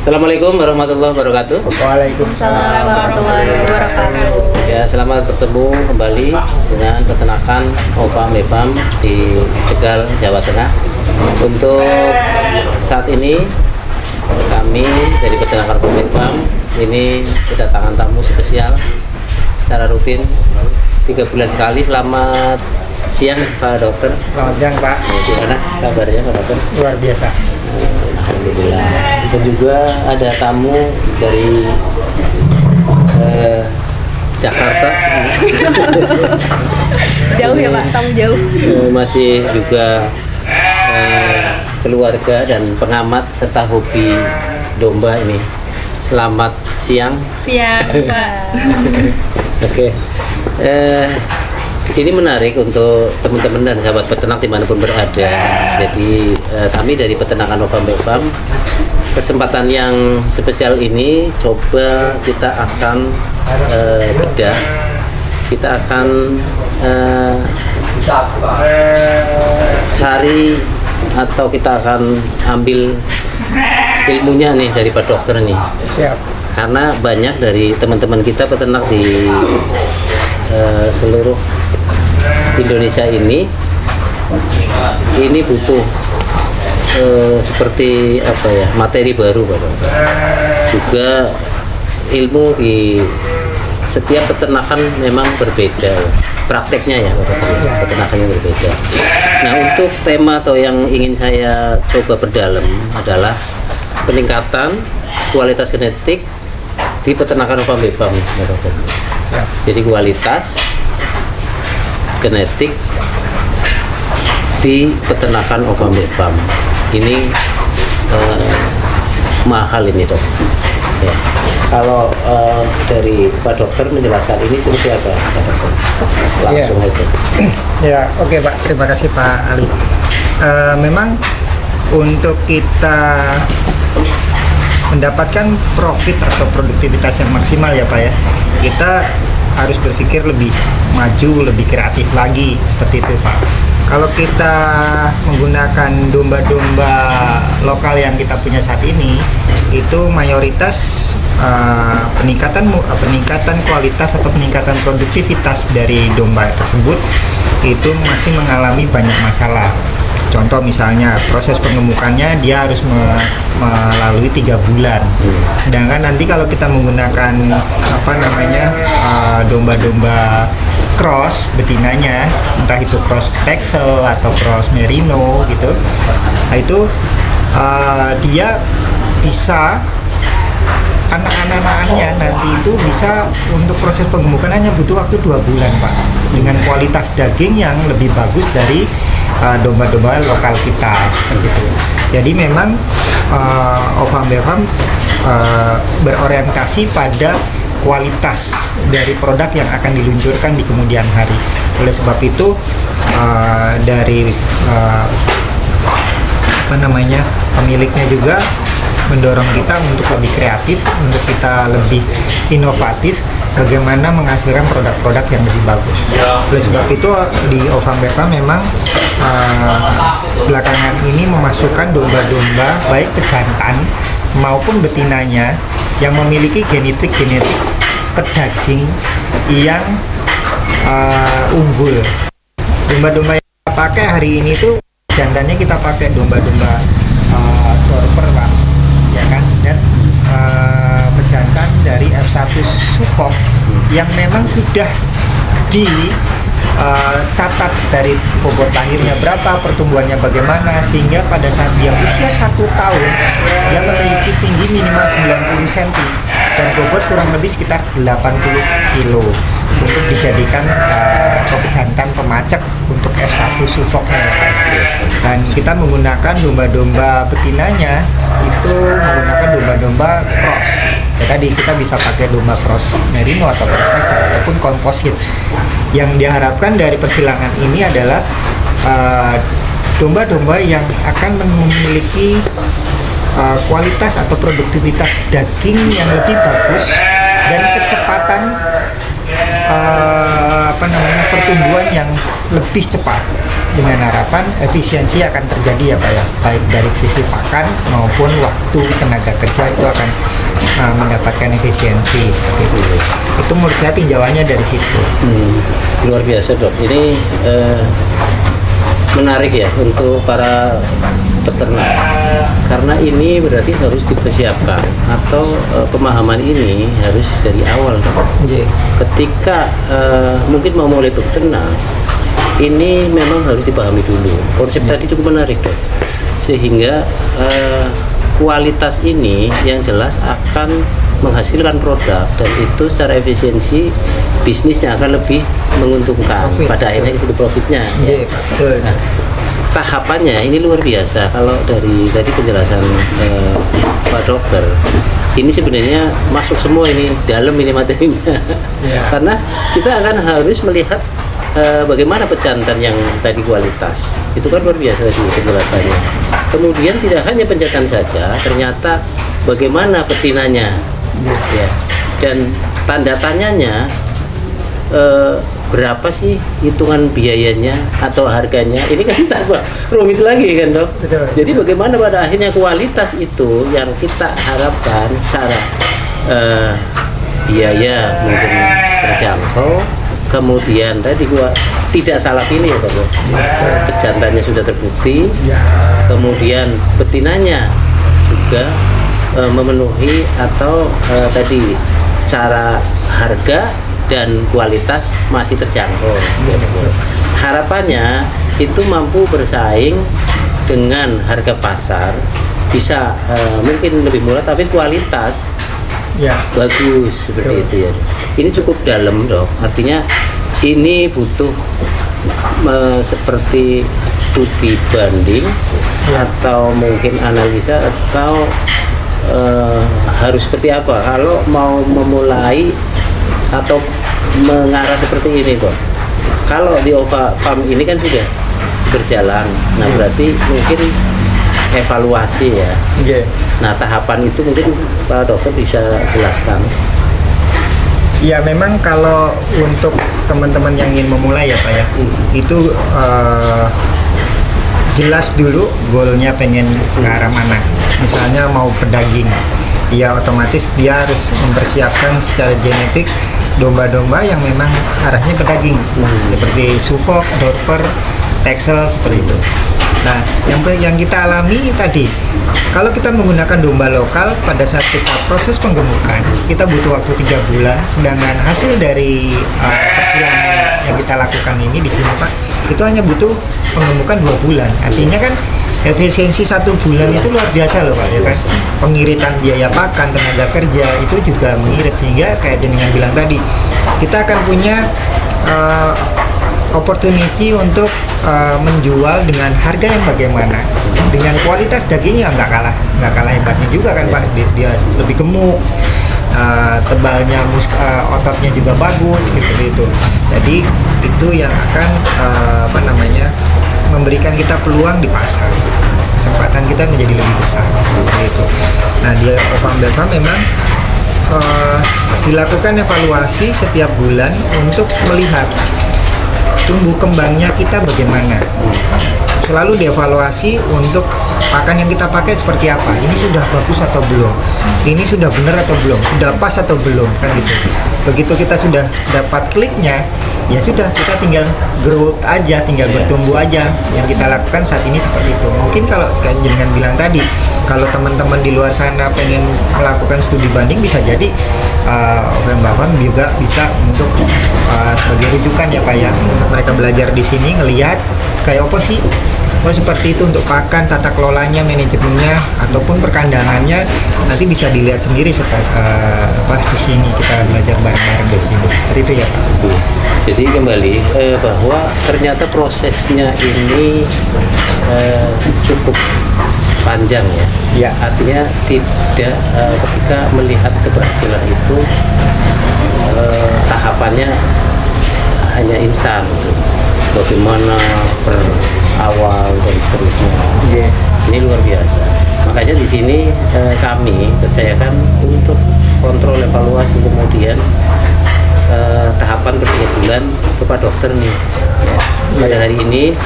Assalamualaikum warahmatullahi wabarakatuh. Waalaikumsalam warahmatullahi wabarakatuh. Ya, selamat bertemu kembali dengan peternakan Ova Mepam di Tegal, Jawa Tengah. Untuk saat ini kami dari peternakan Ova Mepam ini kedatangan tamu spesial secara rutin 3 bulan sekali. Selamat siang Pak Dokter. Selamat siang Pak. Gimana kabarnya Pak Dokter? Luar biasa. Alhamdulillah. Dan juga ada tamu dari Jakarta. Jauh ya Pak, tamu jauh. Masih juga keluarga dan pengamat serta hobi domba ini. Selamat siang. Siang Pak. Oke. Ini menarik untuk teman-teman dan sahabat peternak dimanapun berada. Jadi kami dari peternakan Ova Mepam, kesempatan yang spesial ini coba kita akan bedah. Kita akan cari atau kita akan ambil ilmunya nih dari Pak Dokter nih. Siap. Karena banyak dari teman-teman kita peternak di seluruh Indonesia ini butuh seperti apa ya, materi baru Bapak. Juga ilmu di setiap peternakan memang berbeda, prakteknya ya Bapak, peternakannya berbeda. Nah, untuk tema atau yang ingin saya coba perdalam adalah peningkatan kualitas genetik di peternakan Ova Mepam Bapak. Jadi kualitas genetik di peternakan Ova Mepam ini mahal ini Dok. Ya. Kalau dari Pak Dokter menjelaskan ini seperti apa Pak Dokter? Langsung aja. Ya, oke Pak. Terima kasih Pak Ali. Memang untuk kita mendapatkan profit atau produktivitas yang maksimal ya Pak ya, kita harus berpikir lebih maju, lebih kreatif lagi, seperti itu Pak. Kalau kita menggunakan domba-domba lokal yang kita punya saat ini, itu mayoritas peningkatan kualitas atau peningkatan produktivitas dari domba tersebut itu masih mengalami banyak masalah. Contoh misalnya proses pengemukannya dia harus melalui 3 bulan. Sedangkan nanti kalau kita menggunakan domba-domba cross betinanya, entah itu cross Texel atau cross Merino gitu, nah itu dia bisa anak-anaknya nanti itu bisa untuk proses penggemukan hanya butuh waktu 2 bulan Pak, dengan kualitas daging yang lebih bagus dari domba-domba lokal kita gitu. Jadi memang Ova Mepam berorientasi pada kualitas dari produk yang akan diluncurkan di kemudian hari. Oleh sebab itu dari pemiliknya juga mendorong kita untuk lebih kreatif, untuk kita lebih inovatif, bagaimana menghasilkan produk-produk yang lebih bagus. Oleh sebab itu di Ova Mepam memang belakangan ini memasukkan domba-domba baik pejantan maupun betinanya yang memiliki genetik pedaging yang unggul. Domba-domba yang kita pakai hari ini tuh jantannya kita pakai domba-domba Dorper Pak, ya kan, dan pejantan dari F1 Suffolk yang memang sudah dicatat dari bobot lahirnya berapa, pertumbuhannya bagaimana, sehingga pada saat dia usia 1 tahun dia memiliki tinggi minimal 90 cm dan bobot kurang lebih sekitar 80 kilo untuk dijadikan pejantan pemacek untuk F1 Suffolk. Dan kita menggunakan domba-domba betinanya itu menggunakan domba-domba cross. Ya, tadi kita bisa pakai domba cross Merino atau cross Texel ataupun komposit. Yang diharapkan dari persilangan ini adalah domba-domba yang akan memiliki kualitas atau produktivitas daging yang lebih bagus dan kecepatan pertumbuhan yang lebih cepat. dengan harapan efisiensi akan terjadi ya Pak ya, baik dari sisi pakan maupun waktu tenaga kerja itu akan mendapatkan efisiensi seperti itu. Itu menurut saya tinjauannya dari situ. Luar biasa dok, ini menarik ya untuk para peternak, karena ini berarti harus dipersiapkan atau pemahaman ini harus dari awal dok. Ketika mungkin mau mulai beternak, ini memang harus dipahami dulu. Konsep tadi cukup menarik dok, sehingga kualitas ini yang jelas akan menghasilkan produk, dan itu secara efisiensi bisnisnya akan lebih menguntungkan. Profit. Pada akhirnya itu profitnya. Betul. Nah, tahapannya ini luar biasa. Kalau dari tadi penjelasan Pak Dokter, ini sebenarnya masuk semua ini dalam ini materinya. Karena kita akan harus melihat bagaimana pejantan yang tadi kualitas. Itu kan luar biasa tadi penjelasannya. Kemudian tidak hanya pejantan saja, ternyata bagaimana betinanya. Ya. Dan tanda tanyanya berapa sih hitungan biayanya atau harganya, ini kan tambah rumit lagi kan dok. Betul. Jadi bagaimana pada akhirnya kualitas itu yang kita harapkan secara biaya mungkin terjangkau, kemudian tadi gua tidak salah pilih ya dok, pejantannya sudah terbukti, kemudian betinanya juga memenuhi atau tadi secara harga dan kualitas masih terjangkau. Harapannya itu mampu bersaing dengan harga pasar, bisa mungkin lebih murah tapi kualitas bagus seperti itu ya. Ini cukup dalam dok, artinya ini butuh seperti studi banding atau mungkin analisa, atau harus seperti apa kalau mau memulai atau mengarah seperti ini kok. Kalau di Ova Farm ini kan sudah berjalan, nah berarti mungkin evaluasi ya. Nah tahapan itu mungkin Pak Dokter bisa jelaskan. Ya memang kalau untuk teman-teman yang ingin memulai ya Pak ya, itu jelas dulu goalnya pengen ke arah mana. Misalnya mau pedaging, ya otomatis dia harus mempersiapkan secara genetik domba-domba yang memang arahnya pedaging, seperti Suffolk, Dorper, Texel seperti itu. Nah, yang kita alami tadi, kalau kita menggunakan domba lokal, pada saat kita proses penggemukan, kita butuh waktu 3 bulan, sedangkan hasil dari persilangan yang kita lakukan ini di sini Pak, itu hanya butuh penggemukan 2 bulan. Artinya kan efisiensi 1 bulan itu luar biasa loh Pak, ya kan? Pengiritan biaya pakan, tenaga kerja itu juga mengirit, sehingga kayak jenengan bilang tadi, kita akan punya opportunity untuk menjual dengan harga yang bagaimana, dengan kualitas dagingnya nggak kalah hebatnya juga kan Pak. Dia lebih gemuk, tebalnya ototnya juga bagus gitu. Jadi itu yang akan memberikan kita peluang di pasar, kesempatan kita menjadi lebih besar seperti itu. Nah di Ova Farm memang dilakukan evaluasi setiap bulan untuk melihat tumbuh kembangnya kita bagaimana. Selalu dievaluasi untuk pakan yang kita pakai seperti apa. Ini sudah bagus atau belum? Ini sudah benar atau belum? Sudah pas atau belum? Kan gitu. Begitu kita sudah dapat kliknya, ya sudah kita tinggal growth aja, tinggal bertumbuh aja. Yang kita lakukan saat ini seperti itu. Mungkin kalau kayak jenengan bilang tadi, kalau teman-teman di luar sana pengen melakukan studi banding, bisa jadi Ova Farm juga bisa untuk sebagai rujukan ya Pak ya, untuk mereka belajar di sini, ngelihat kayak apa sih, seperti itu untuk pakan, tata kelolanya, manajemennya, ataupun perkandangannya, nanti bisa dilihat sendiri di sini, kita belajar bareng-bareng di sini. Seperti itu ya Pak. Jadi kembali bahwa ternyata prosesnya ini cukup panjang ya. Artinya tidak ketika melihat keberhasilan itu tahapannya hanya instan. Bagaimana awal dan seterusnya. Ini luar biasa. Makanya di sini kami percayakan untuk kontrol evaluasi, kemudian tahapan per 3 bulan ke Pak Dokter nih. Pada hari ini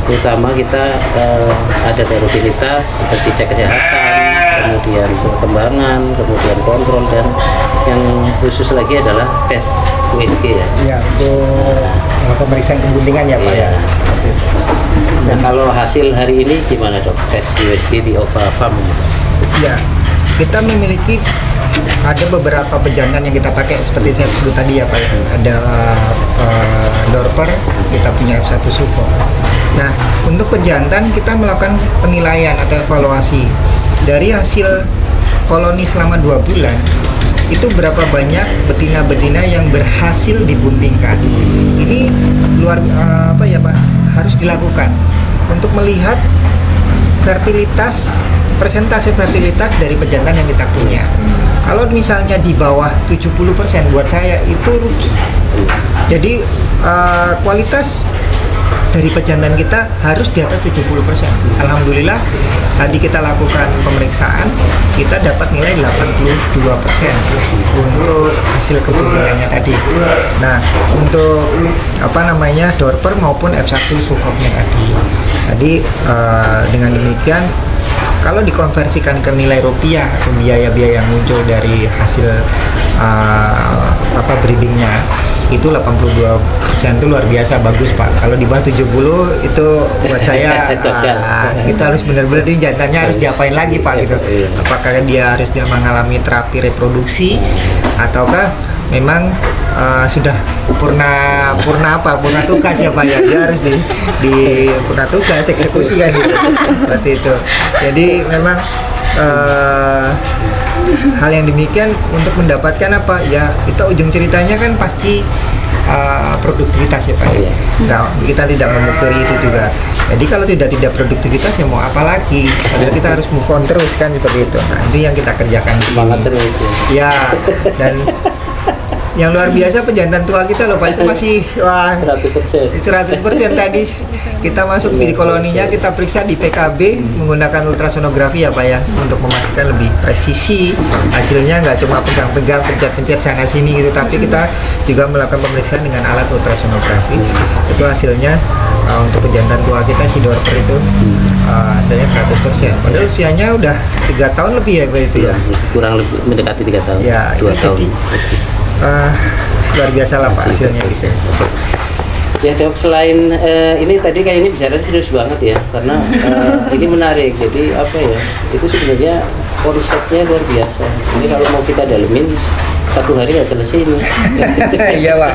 terutama kita ada rutinitas seperti cek kesehatan, kemudian perkembangan, kemudian kontrol, dan yang khusus lagi adalah tes USG ya. Ya, untuk pemeriksaan keguntingan ya Pak Iya. ya. Nah, kalau hasil hari ini gimana dok? Tes USG di OVA Farm. Ya, kita memiliki ada beberapa pejantan yang kita pakai seperti saya sebut tadi ya Pak ya. Ada Dorper, kita punya F1 Suko. Nah, untuk pejantan kita melakukan penilaian atau evaluasi dari hasil koloni selama 2 bulan. Itu berapa banyak betina-betina yang berhasil dibuntingkan. Ini luar apa ya Pak, harus dilakukan untuk melihat fertilitas, persentase fertilitas dari pejantan yang kita punya. Kalau misalnya di bawah 70% buat saya itu rugi. Jadi kualitas dari pejantan kita harus di atas 70%. Alhamdulillah tadi kita lakukan pemeriksaan, kita dapat nilai 82% untuk hasil keturunannya tadi. Nah, untuk Dorper maupun F1 Sukopnya tadi. Jadi dengan demikian kalau dikonversikan ke nilai rupiah atau biaya-biaya yang muncul dari hasil breedingnya itu 82% itu luar biasa bagus Pak. Kalau di bawah 70 itu buat saya kita harus benar-benar ini jantannya harus diapain lagi Pak gitu. Apakah dia harus mengalami terapi reproduksi ataukah memang sudah purna tugas ya Pak ya, dia harus di purna tugas eksekusi kan gitu seperti itu. Jadi memang hal yang demikian untuk mendapatkan apa ya, kita ujung ceritanya kan pasti produktivitas ya Pak ya. Kita tidak memukiri itu juga. Jadi kalau tidak produktivitas ya mau apa lagi, padahal kita harus move on terus kan seperti itu. Nah, itu yang kita kerjakan di Semangat sini. terus Ya, dan yang luar biasa pejantan tua kita loh Pak, itu masih 100% tadi kita masuk di koloninya, kita periksa di PKB menggunakan ultrasonografi ya Pak ya, untuk memastikan lebih presisi hasilnya, nggak cuma pegang-pegang, pencet-pencet sana sini gitu, tapi kita juga melakukan pemeriksaan dengan alat ultrasonografi. Itu hasilnya untuk pejantan tua kita si Dorper itu hasilnya 100%. Padahal usianya udah 3 tahun lebih ya Pak itu ya. Kurang lebih mendekati 3 tahun. Ya, 2 itu tahun. jadi luar biasa lah Pak hasilnya gitu. Ya dok, selain ini tadi kayaknya bicara serius banget ya, karena ini menarik. Jadi apa ya, itu sebenarnya konsepnya luar biasa. Ini kalau mau kita dalemin 1 hari nggak selesai ini. Iya Pak.